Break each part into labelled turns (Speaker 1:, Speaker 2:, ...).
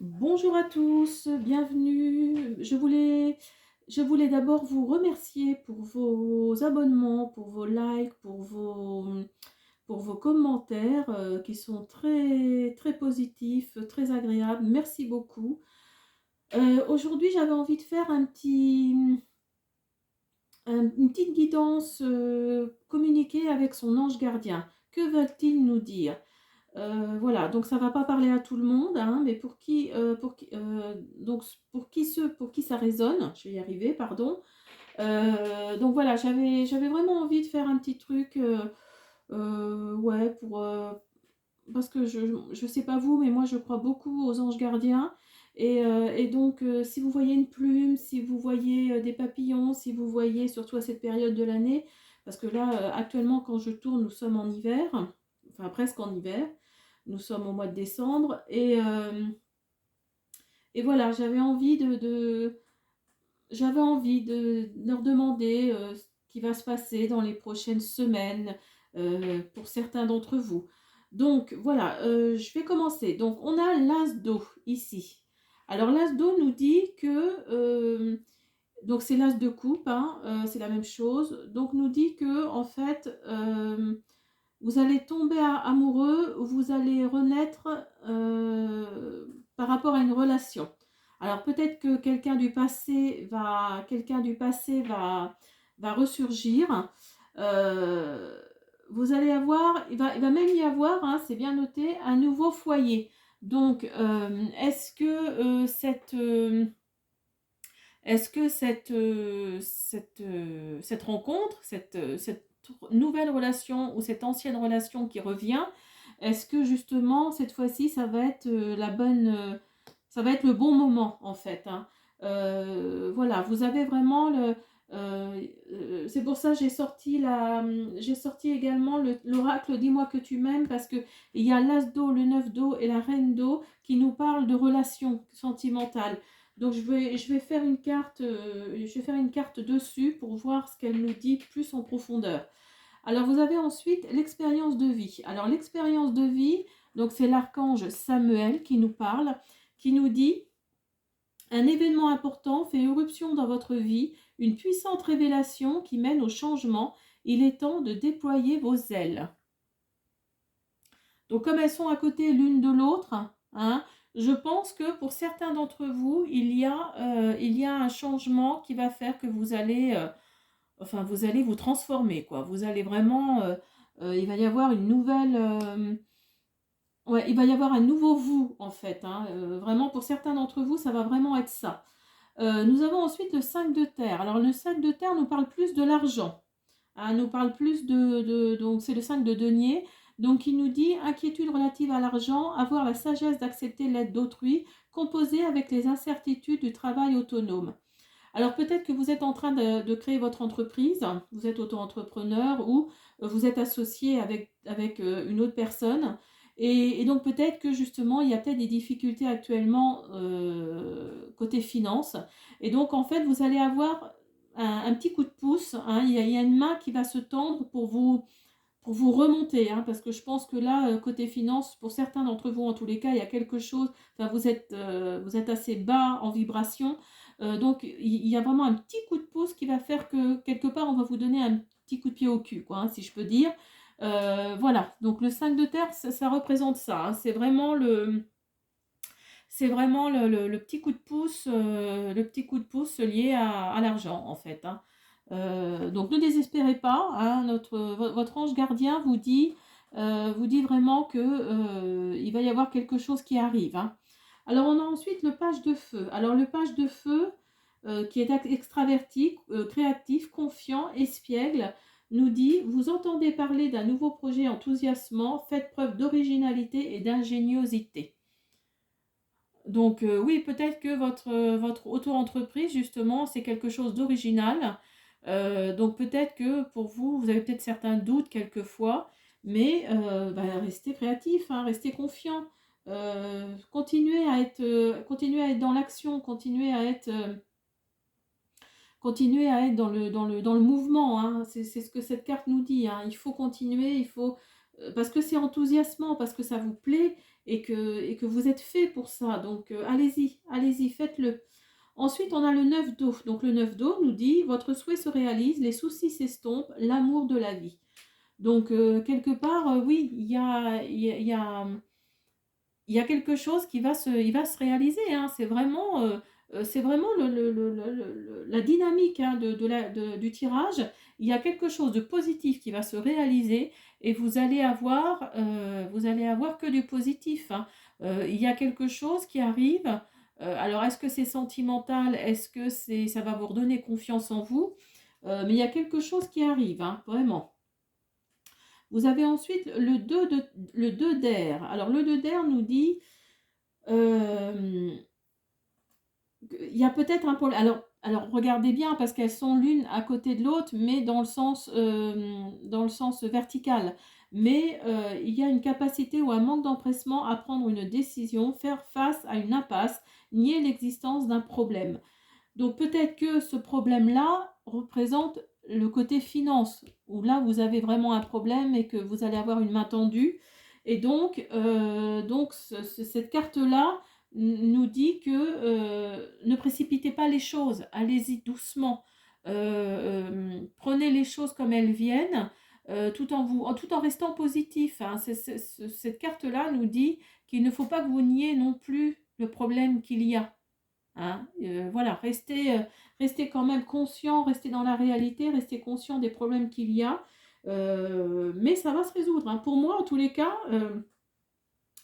Speaker 1: Bonjour à tous, bienvenue. Je voulais d'abord vous remercier pour vos abonnements, pour vos likes, pour vos commentaires qui sont très, très positifs, très agréables. Merci beaucoup. Aujourd'hui, j'avais envie de faire une petite guidance, communiquer avec son ange gardien. Que veulent-ils nous dire? Voilà, donc ça va pas parler à tout le monde, hein, mais pour qui ça résonne, je vais y arriver, pardon. Donc voilà, j'avais vraiment envie de faire un petit truc, ouais, parce que je sais pas vous, mais moi je crois beaucoup aux anges gardiens. Et donc, si vous voyez une plume, si vous voyez des papillons, si vous voyez, surtout à cette période de l'année, parce que là, actuellement, quand je tourne, nous sommes en hiver, enfin presque en hiver, nous sommes au mois de décembre, et voilà, j'avais envie de leur demander ce qui va se passer dans les prochaines semaines pour certains d'entre vous. Donc voilà, je vais commencer. Donc on a l'as d'eau ici. Alors l'as d'eau nous dit que, donc c'est l'as de coupe, hein, c'est la même chose. Donc nous dit que en fait, vous allez tomber amoureux, vous allez renaître par rapport à une relation. Alors peut-être que quelqu'un du passé va ressurgir. Euh, Vous allez avoir, il va même y avoir, hein, c'est bien noté, un nouveau foyer. Donc, est-ce que cette rencontre, cette nouvelle relation ou cette ancienne relation qui revient, est-ce que justement cette fois-ci ça va être ça va être le bon moment en fait, hein. Voilà, vous avez vraiment c'est pour ça que j'ai sorti également l'oracle Dis-moi que tu m'aimes, parce que il y a l'as d'eau, le neuf d'eau et la reine d'eau qui nous parlent de relations sentimentales. Donc je vais faire une carte dessus pour voir ce qu'elle nous dit plus en profondeur. Alors vous avez ensuite l'expérience de vie. Alors l'expérience de vie, donc c'est l'archange Samuel qui nous parle, qui nous dit: un événement important fait éruption dans votre vie, une puissante révélation qui mène au changement. Il est temps de déployer vos ailes. Donc comme elles sont à côté l'une de l'autre, hein, je pense que pour certains d'entre vous, il y a un changement qui va faire que vous allez vous transformer, quoi. Vous allez vraiment, il va y avoir une nouvelle, ouais, il va y avoir un nouveau vous, en fait, hein. Vraiment, pour certains d'entre vous, ça va vraiment être ça. Nous avons ensuite le 5 de terre. Alors le 5 de terre nous parle plus de l'argent. Nous parle plus donc c'est le 5 de denier, donc il nous dit inquiétude relative à l'argent, avoir la sagesse d'accepter l'aide d'autrui, composer avec les incertitudes du travail autonome. Alors peut-être que vous êtes en train de créer votre entreprise, vous êtes auto-entrepreneur ou vous êtes associé avec une autre personne. Et donc peut-être que justement il y a peut-être des difficultés actuellement côté finance. Et donc en fait vous allez avoir un petit coup de pouce, hein. Il y a une main qui va se tendre pour vous remonter, hein, parce que je pense que là, côté finance, pour certains d'entre vous en tous les cas, il y a quelque chose, enfin, vous êtes assez bas en vibration. Donc il y a vraiment un petit coup de pouce qui va faire que quelque part on va vous donner un petit coup de pied au cul, quoi, hein, si je peux dire. Voilà, donc le 5 de terre, ça représente ça, hein. C'est vraiment le petit coup de pouce, lié à l'argent, en fait, hein. Donc ne désespérez pas, hein, votre ange gardien vous dit vraiment que il va y avoir quelque chose qui arrive, hein. Alors on a ensuite le page de feu. Alors le page de feu, qui est extraverti, créatif, confiant, espiègle, nous dit: vous entendez parler d'un nouveau projet enthousiasmant, faites preuve d'originalité et d'ingéniosité. Donc oui, peut-être que votre auto-entreprise, justement, c'est quelque chose d'original. Donc peut-être que pour vous, vous avez peut-être certains doutes quelquefois, mais restez créatif, hein, restez confiant. Continuez à être dans l'action, continuez à être dans le mouvement, hein. C'est ce que cette carte nous dit, hein. Il faut continuer, parce que c'est enthousiasmant, parce que ça vous plaît, et que vous êtes fait pour ça. Donc, allez-y, allez-y, faites-le. Ensuite, on a le 9 d'eau. Donc, le 9 d'eau nous dit, votre souhait se réalise, les soucis s'estompent, l'amour de la vie. Donc, quelque part, oui, il y a quelque chose qui va il va se réaliser, hein. C'est vraiment la dynamique, hein, du tirage. Il y a quelque chose de positif qui va se réaliser et vous allez avoir que du positif, hein. Il y a quelque chose qui arrive. Alors, est-ce que c'est sentimental? Est-ce que ça va vous redonner confiance en vous? Mais il y a quelque chose qui arrive, hein, vraiment. Vous avez ensuite le 2 d'air. Alors, le 2 d'air nous dit euh, il y a peut-être un problème. Alors, regardez bien parce qu'elles sont l'une à côté de l'autre, mais dans le sens vertical. Mais il y a une capacité ou un manque d'empressement à prendre une décision, faire face à une impasse, nier l'existence d'un problème. Donc peut-être que ce problème-là représente le côté finance, où là vous avez vraiment un problème et que vous allez avoir une main tendue. Et donc cette carte-là nous dit que ne précipitez pas les choses, allez-y doucement. Prenez les choses comme elles viennent, tout en restant positif, hein. Cette carte-là nous dit qu'il ne faut pas que vous niez non plus le problème qu'il y a. Hein, voilà, restez quand même conscient, restez dans la réalité, restez conscient des problèmes qu'il y a, mais ça va se résoudre, hein. Pour moi, en tous les cas,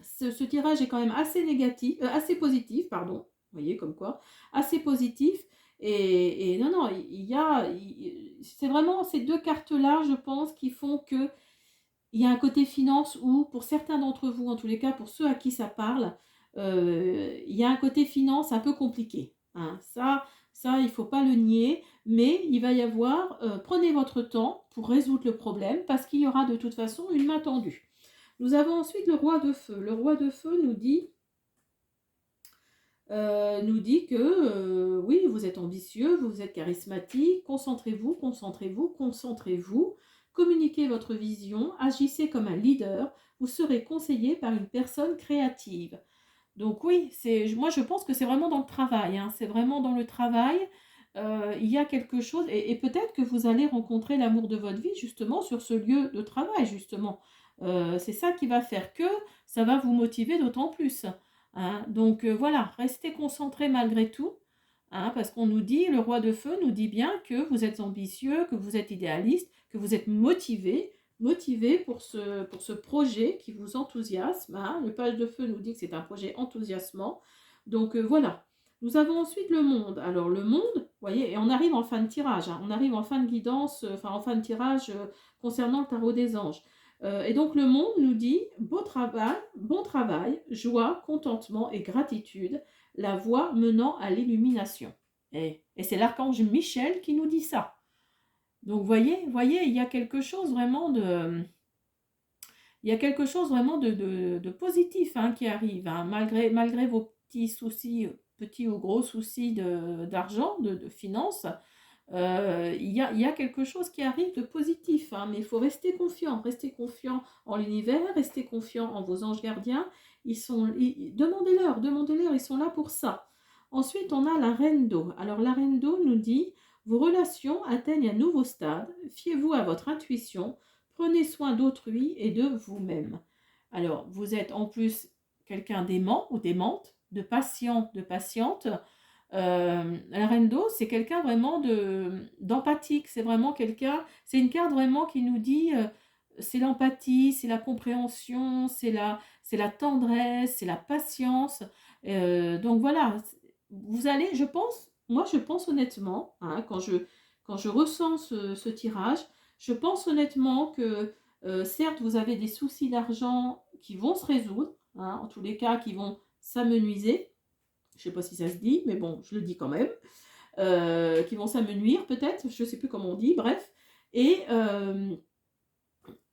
Speaker 1: ce tirage est quand même assez négatif, assez positif, pardon, vous voyez comme quoi, assez positif, et non, non, c'est vraiment ces deux cartes-là, je pense, qui font que il y a un côté finance où, pour certains d'entre vous, en tous les cas, pour ceux à qui ça parle, il y a un côté finance un peu compliqué, hein. Il ne faut pas le nier, mais il va y avoir, prenez votre temps pour résoudre le problème, parce qu'il y aura de toute façon une main tendue. Nous avons ensuite le roi de feu. Le roi de feu nous dit que oui, vous êtes ambitieux, vous êtes charismatique, concentrez-vous, concentrez-vous, concentrez-vous, communiquez votre vision, agissez comme un leader, vous serez conseillé par une personne créative. Donc oui, moi je pense que c'est vraiment dans le travail, hein, c'est vraiment dans le travail, il y a quelque chose, et peut-être que vous allez rencontrer l'amour de votre vie justement sur ce lieu de travail, justement. C'est ça qui va faire que ça va vous motiver d'autant plus, hein. Donc voilà, restez concentrés malgré tout, hein, parce qu'on nous dit, le roi de feu nous dit bien que vous êtes ambitieux, que vous êtes idéaliste, que vous êtes motivé pour ce projet qui vous enthousiasme, hein. Le page de feu nous dit que c'est un projet enthousiasmant. Donc voilà. Nous avons ensuite le monde. Alors le monde, vous voyez, et on arrive en fin de tirage, hein. On arrive en fin de guidance, enfin en fin de tirage concernant le tarot des anges. Et donc le monde nous dit beau travail, bon travail, joie, contentement et gratitude, la voie menant à l'illumination. Et c'est l'archange Michel qui nous dit ça. Donc voyez, il y a quelque chose vraiment de positif, hein, qui arrive, hein, malgré vos petits soucis, petits ou gros soucis d'argent, de finances. Il y a quelque chose qui arrive de positif, hein, mais il faut rester confiant en l'univers, rester confiant en vos anges gardiens. Demandez-leur, ils sont là pour ça. Ensuite, on a la reine d'eau. Alors, la reine d'eau nous dit, vos relations atteignent un nouveau stade, fiez-vous à votre intuition, prenez soin d'autrui et de vous-même. Alors, vous êtes en plus quelqu'un d'aimant ou d'aimante, de patient, de patiente. La reine d'eau, c'est quelqu'un vraiment d'empathique. C'est vraiment quelqu'un, c'est une carte vraiment qui nous dit, c'est l'empathie, c'est la compréhension, c'est la tendresse, c'est la patience. Donc voilà, vous allez, je pense honnêtement, hein, quand je ressens ce tirage, je pense honnêtement que certes, vous avez des soucis d'argent qui vont se résoudre, hein, en tous les cas, qui vont s'amenuiser. Je ne sais pas si ça se dit, mais bon, je le dis quand même, qui vont s'amenuire peut-être, je ne sais plus comment on dit, bref.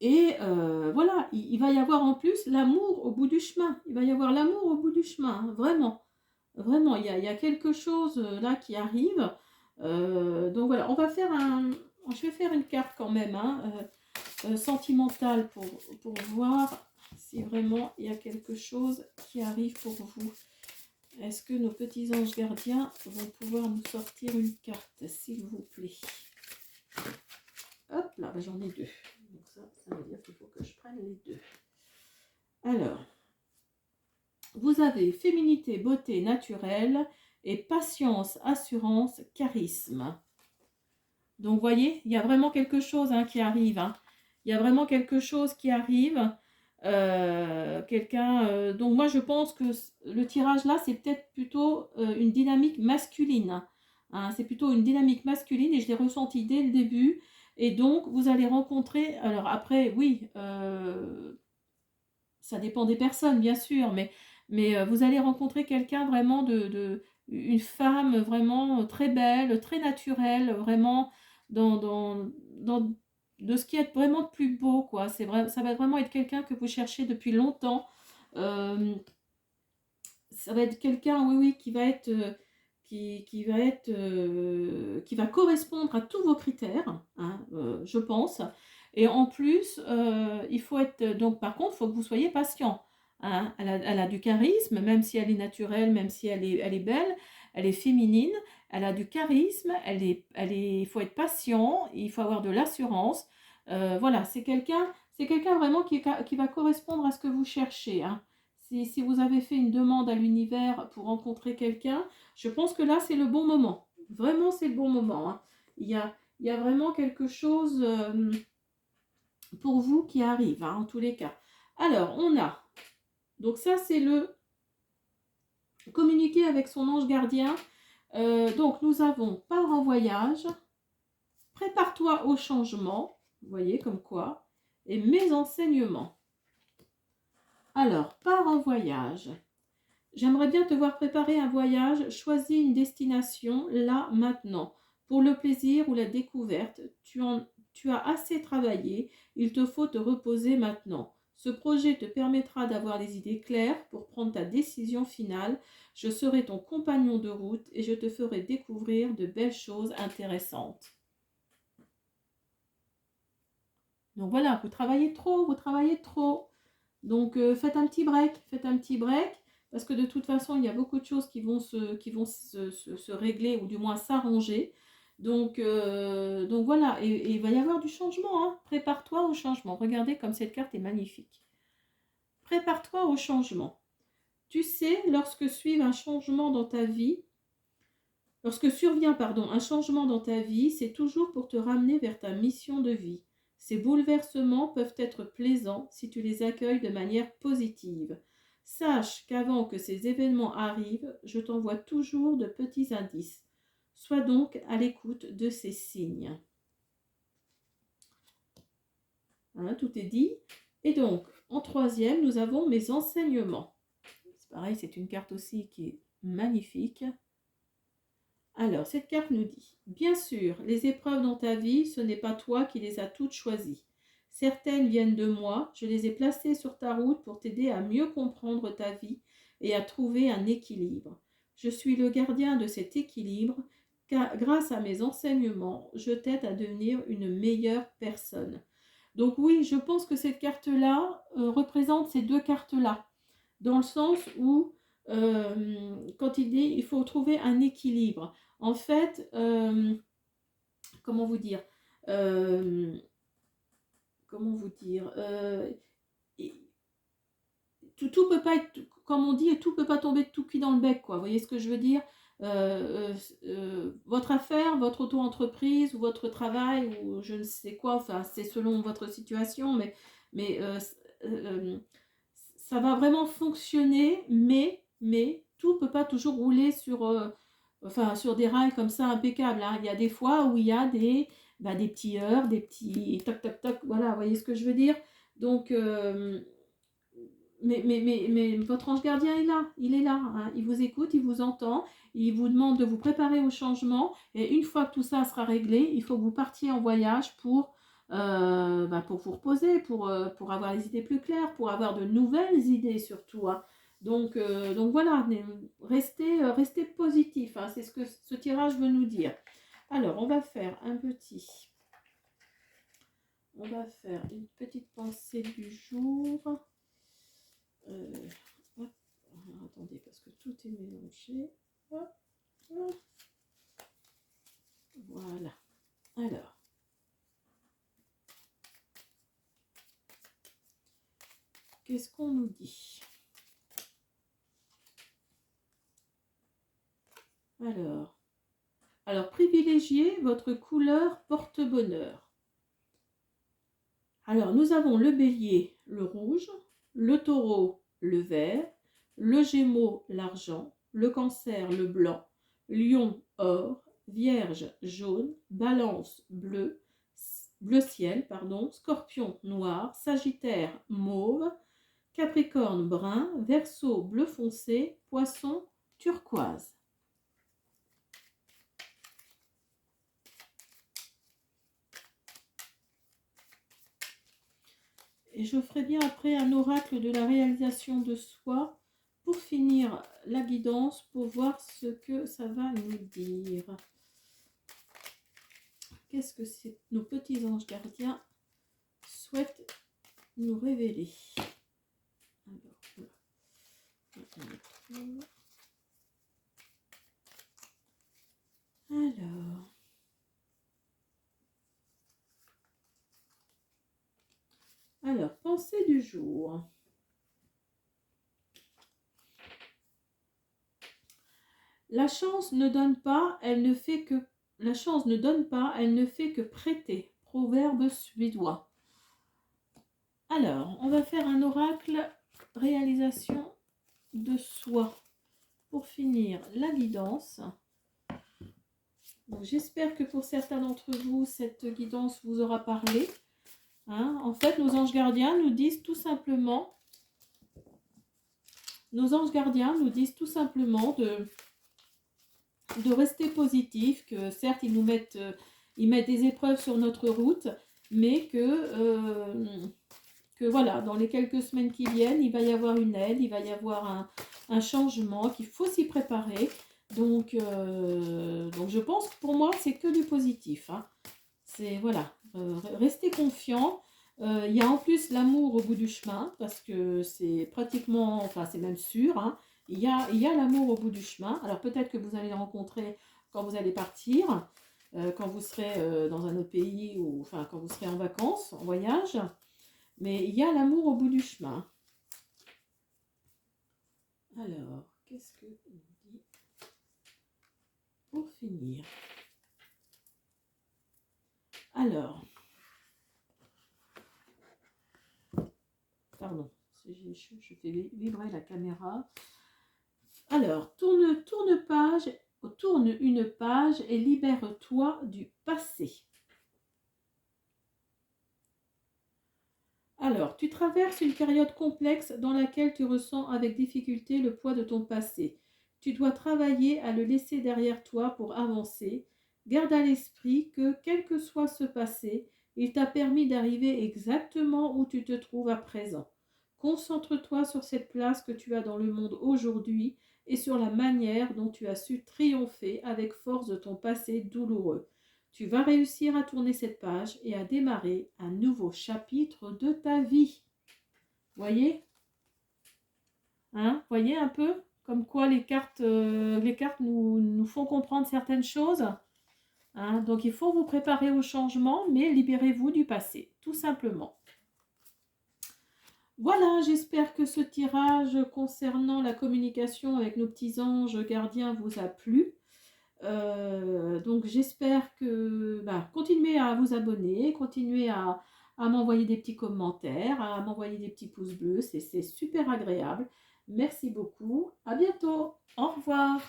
Speaker 1: Voilà, il va y avoir en plus l'amour au bout du chemin. Il va y avoir l'amour au bout du chemin, hein, vraiment. Vraiment, il y a quelque chose là qui arrive. Donc voilà, je vais faire une carte quand même, hein, sentimentale pour voir. si vraiment il y a quelque chose qui arrive pour vous. Est-ce que nos petits anges gardiens vont pouvoir nous sortir une carte, s'il vous plaît? Hop là, ben j'en ai deux. Donc ça veut dire qu'il faut que je prenne les deux. Alors, vous avez féminité, beauté naturelle et patience, assurance, charisme. Donc, vous voyez, il y a vraiment quelque chose qui arrive. Hein. Il y a vraiment quelque chose qui arrive. Donc, moi, je pense que le tirage là, c'est peut-être plutôt une dynamique masculine. Hein. C'est plutôt une dynamique masculine et je l'ai ressenti dès le début. Et donc, vous allez rencontrer... Alors, après, oui, ça dépend des personnes, bien sûr, mais vous allez rencontrer quelqu'un vraiment une femme vraiment très belle, très naturelle, vraiment dans de ce qui est vraiment de plus beau, quoi. C'est vrai, ça va vraiment être quelqu'un que vous cherchez depuis longtemps. Euh, Ça va être quelqu'un, oui, oui, qui va être, qui va correspondre à tous vos critères, hein, je pense. Et en plus, il faut être, donc par contre, il faut que vous soyez patient. Hein. Elle a du charisme, même si elle est naturelle, même si elle est belle, elle est féminine, elle a du charisme, il faut être patient, il faut avoir de l'assurance. Voilà, c'est quelqu'un vraiment qui va correspondre à ce que vous cherchez. Hein. Si vous avez fait une demande à l'univers pour rencontrer quelqu'un, je pense que là, c'est le bon moment. Vraiment, c'est le bon moment. Hein. Il y a vraiment quelque chose pour vous qui arrive, hein, en tous les cas. Alors, on a... Donc ça, c'est le communiquer avec son ange gardien. Donc, nous avons part en voyage, prépare-toi au changement, vous voyez, comme quoi, et mes enseignements. Alors, part en voyage. J'aimerais bien te voir préparer un voyage, choisis une destination, là, maintenant. Pour le plaisir ou la découverte, tu as assez travaillé, il te faut te reposer maintenant. Ce projet te permettra d'avoir les idées claires pour prendre ta décision finale. Je serai ton compagnon de route et je te ferai découvrir de belles choses intéressantes. Donc voilà, vous travaillez trop, vous travaillez trop. Donc faites un petit break, parce que de toute façon, il y a beaucoup de choses se régler, ou du moins s'arranger. Donc voilà, et il va y avoir du changement. Hein. Prépare-toi au changement. Regardez comme cette carte est magnifique. Prépare-toi au changement. Tu sais, lorsque suit un changement dans ta vie, lorsque survient, pardon, un changement dans ta vie, c'est toujours pour te ramener vers ta mission de vie. Ces bouleversements peuvent être plaisants si tu les accueilles de manière positive. Sache qu'avant que ces événements arrivent, je t'envoie toujours de petits indices. Sois donc à l'écoute de ces signes. Hein, tout est dit. Et donc, en troisième, nous avons mes enseignements. C'est pareil, c'est une carte aussi qui est magnifique. Alors, cette carte nous dit, bien sûr, les épreuves dans ta vie, ce n'est pas toi qui les as toutes choisies. Certaines viennent de moi, je les ai placées sur ta route pour t'aider à mieux comprendre ta vie et à trouver un équilibre. Je suis le gardien de cet équilibre, car grâce à mes enseignements, je t'aide à devenir une meilleure personne. Donc oui, je pense que cette carte-là représente ces deux cartes-là, dans le sens où, quand il dit, il faut trouver un équilibre. En fait, comment vous dire euh, comment vous dire tout peut pas être, comme on dit, tout peut pas tomber de tout cuit dans le bec, quoi. Vous voyez ce que je veux dire? Votre affaire, votre auto-entreprise ou votre travail ou je ne sais quoi, enfin c'est selon votre situation, mais ça va vraiment fonctionner, mais tout peut pas toujours rouler sur des rails comme ça impeccables. Hein. Il y a des fois où il y a des petits heurts, des petits toc toc toc, voilà, vous voyez ce que je veux dire? Donc, mais votre ange gardien est là, il est là, hein. Il vous écoute, il vous entend, il vous demande de vous préparer au changement, et une fois que tout ça sera réglé, il faut que vous partiez en voyage pour vous reposer, pour avoir les idées plus claires, pour avoir de nouvelles idées surtout. Hein. Donc voilà, restez positif, hein, c'est ce que ce tirage veut nous dire. Alors, on va faire une petite pensée du jour. Hop, alors, attendez, parce que tout est mélangé. Hop, hop. Voilà. Alors, qu'est-ce qu'on nous dit? Alors, privilégiez votre couleur porte-bonheur. Alors, nous avons le bélier, le rouge, le taureau, le vert, le gémeau, l'argent, le cancer, le blanc, lion, or, vierge, jaune, balance, bleu, bleu ciel, pardon, scorpion, noir, sagittaire, mauve, capricorne, brun, verseau, bleu foncé, poisson, turquoise. Et je ferai bien après un oracle de la réalisation de soi pour finir la guidance, pour voir ce que ça va nous dire. Qu'est-ce que nos petits anges gardiens souhaitent nous révéler? Alors, pensée du jour. La chance ne donne pas, elle ne fait que prêter. Proverbe suédois. Alors, on va faire un oracle réalisation de soi pour finir la guidance. J'espère que pour certains d'entre vous, cette guidance vous aura parlé. Hein, en fait, nos anges gardiens nous disent tout simplement, de rester positif, que certes, ils mettent des épreuves sur notre route, mais que voilà, dans les quelques semaines qui viennent, il va y avoir une aide, il va y avoir un changement, qu'il faut s'y préparer. Donc, je pense que pour moi, c'est que du positif. Hein. C'est, voilà, restez confiants. Il y a en plus l'amour au bout du chemin, parce que c'est pratiquement, enfin c'est même sûr, hein, il y a l'amour au bout du chemin. Alors peut-être que vous allez le rencontrer quand vous allez partir, quand vous serez dans un autre pays, ou enfin quand vous serez en vacances, en voyage. Mais il y a l'amour au bout du chemin. Alors, qu'est-ce que on dit pour finir? Alors, pardon, je fais vibrer la caméra. Alors, tourne une page et libère-toi du passé. Alors, tu traverses une période complexe dans laquelle tu ressens avec difficulté le poids de ton passé. Tu dois travailler à le laisser derrière toi pour avancer. Garde à l'esprit que, quel que soit ce passé, il t'a permis d'arriver exactement où tu te trouves à présent. Concentre-toi sur cette place que tu as dans le monde aujourd'hui et sur la manière dont tu as su triompher avec force de ton passé douloureux. Tu vas réussir à tourner cette page et à démarrer un nouveau chapitre de ta vie. Voyez? Hein? Voyez un peu comme quoi les cartes nous font comprendre certaines choses. Hein? Donc il faut vous préparer au changement, mais libérez-vous du passé, tout simplement. Voilà, j'espère que ce tirage concernant la communication avec nos petits anges gardiens vous a plu. Donc j'espère que continuez à vous abonner, continuez à m'envoyer des petits commentaires, à m'envoyer des petits pouces bleus, c'est super agréable. Merci beaucoup, à bientôt, au revoir.